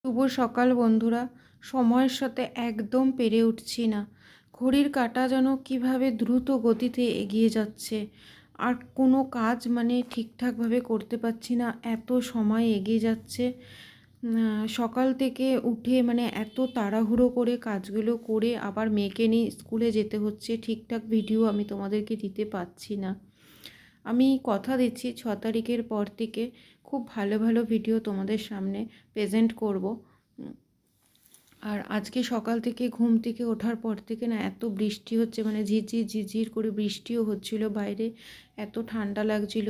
শুভ সকাল বন্ধুরা। সময়ের সাথে একদম পেরে উঠছি না। ঘড়ির কাঁটা যেন কীভাবে দ্রুত গতিতে এগিয়ে যাচ্ছে, আর কোনো কাজ ঠিকঠাকভাবে করতে পারছি না, এত সময় এগিয়ে যাচ্ছে। সকাল থেকে উঠে এত তাড়াহুড়ো করে কাজগুলো করে আবার মেয়েকে নিয়ে স্কুলে যেতে হচ্ছে, ঠিকঠাক ভিডিও আমি তোমাদেরকে দিতে পারছি না। আমি কথা দিচ্ছি 6 তারিখের পর থেকে খুব ভালো ভালো ভিডিও তোমাদের সামনে প্রেজেন্ট করব। আর আজকে সকাল থেকে ঘুম থেকে ওঠার পর থেকে না এত বৃষ্টি হচ্ছে, ঝিরঝির ঝিরঝির করে বৃষ্টিও হচ্ছিল বাইরে, এত ঠান্ডা লাগছিল।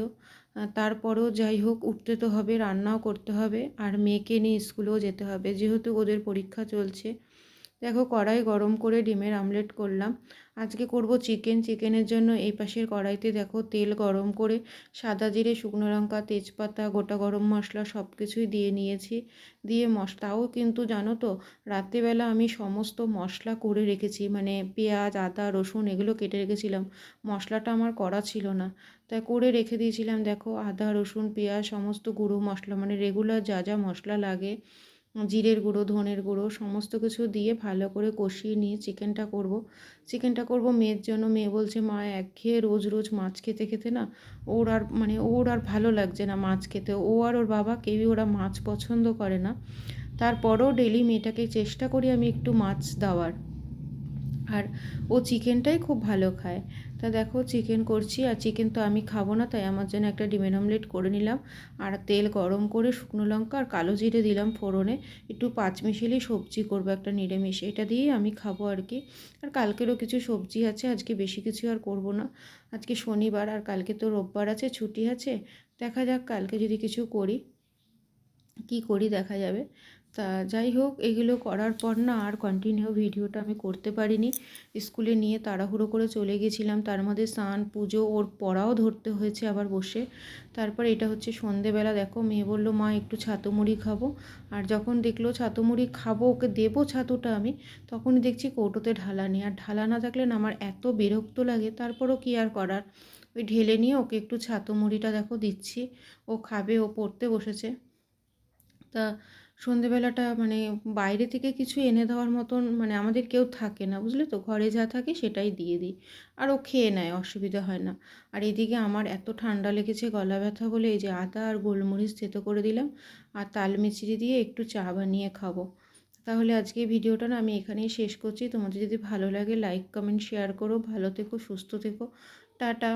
তারপরেও যাই হোক, উঠতে তো হবে, রান্নাও করতে হবে, আর মেয়েকে নিয়ে স্কুলেও যেতে হবে, যেহেতু ওদের পরীক্ষা চলছে। দেখো, কড়াই গরম করে ডিমের আমলেট করলাম। আজকে করব চিকেনের জন্য এই পাশের কড়াইতে দেখো তেল গরম করে সাদা জিরে, শুকনো লঙ্কা, তেজপাতা, গোটা গরম মশলা সব কিছুই দিয়ে নিয়েছি। দিয়ে তাও কিন্তু জানো তো, রাত্রেবেলা আমি সমস্ত মশলা করে রেখেছি, পেঁয়াজ, আদা, রসুন এগুলো কেটে রেখেছিলাম। মশলাটা আমার করা ছিল না, তাই করে রেখে দিয়েছিলাম। দেখো, আদা, রসুন, পেঁয়াজ সমস্ত গুঁড়ো মশলা, রেগুলার যা যা মশলা লাগে, জিরের গুঁড়ো, ধনের গুঁড়ো সমস্ত কিছু দিয়ে ভালো করে কষিয়ে নিয়ে চিকেনটা করব মেয়ের জন্য। মেয়ে বলছে, মা একঘেয়ে রোজ রোজ মাছ খেতে খেতে না ওর আর ভালো লাগছে না মাছ খেতে। ও আর ওর বাবা কেউই ওরা মাছ পছন্দ করে না। তারপরেও ডেলি মেয়েটাকে চেষ্টা করি আমি একটু মাছ দেওয়ার, আর ও চিকেনটাই খুব ভালো খায়। তা দেখো, চিকেন করছি, আর চিকেন তো আমি খাবো না, তাই আমার জন্য একটা ডিমের অমলেট করে নিলাম। আর তেল গরম করে শুকনো লঙ্কা আর কালো জিরে দিলাম ফোড়নে। একটু পাঁচমিশালি সবজি করবো, একটা নিরামিষ, এটা দিয়েই আমি খাবো আর কি। আর কালকেরও কিছু সবজি আছে, আজকে বেশি কিছু আর করব না। আজকে শনিবার, আর কালকে তো রোববার আছে, ছুটি আছে। দেখা যাক কালকে যদি কিছু করি, কি করি দেখা যাবে। তা যাই হোক, এগুলো করার পর না আর কন্টিনিউ ভিডিওটা আমি করতে পারিনি। স্কুলে নিয়ে তাড়াহুড়ো করে চলে গেছিলাম, তার মধ্যে স্নান, পুজো, ওর পড়াও ধরতে হয়েছে আবার বসে। তারপর এটা হচ্ছে সন্ধেবেলা। দেখো, মেয়ে বলল, মা একটু ছাতু মুড়ি খাবো। আর যখন দেখলো ছাতু মুড়ি খাবো, ওকে দেবো ছাতুটা আমি, তখনই দেখছি কৌটোতে ঢালা নেই। আর ঢালা না থাকলে না আমার এত বিরক্ত লাগে, তারপরও কি আর করার, ওই ঢেলে নিয়ে ওকে একটু ছাতু মুড়িটা দেখো দিচ্ছি। ও খাবে, ও পড়তে বসেছে। তা সন্ধেবেলাটা বাইরে থেকে কিছু এনে দেওয়ার মতন আমাদের কেউ থাকে না, বুঝলে তো, ঘরে যা থাকে সেটাই দিয়ে দিই, আর ও খেয়ে নেয়, অসুবিধা হয় না। আর এদিকে আমার এত ঠান্ডা লেগেছে, গলা ব্যথা, বলে এই যে আদা আর গোলমরিচ থেতো করে দিলাম, আর তাল মিছরি দিয়ে একটু চা বানিয়ে খাবো। তাহলে আজকে ভিডিওটা না আমি এখানেই শেষ করছি। তোমাদের যদি ভালো লাগে লাইক, কমেন্ট, শেয়ার করো। ভালো থেকো, সুস্থ থেকো, টাটা।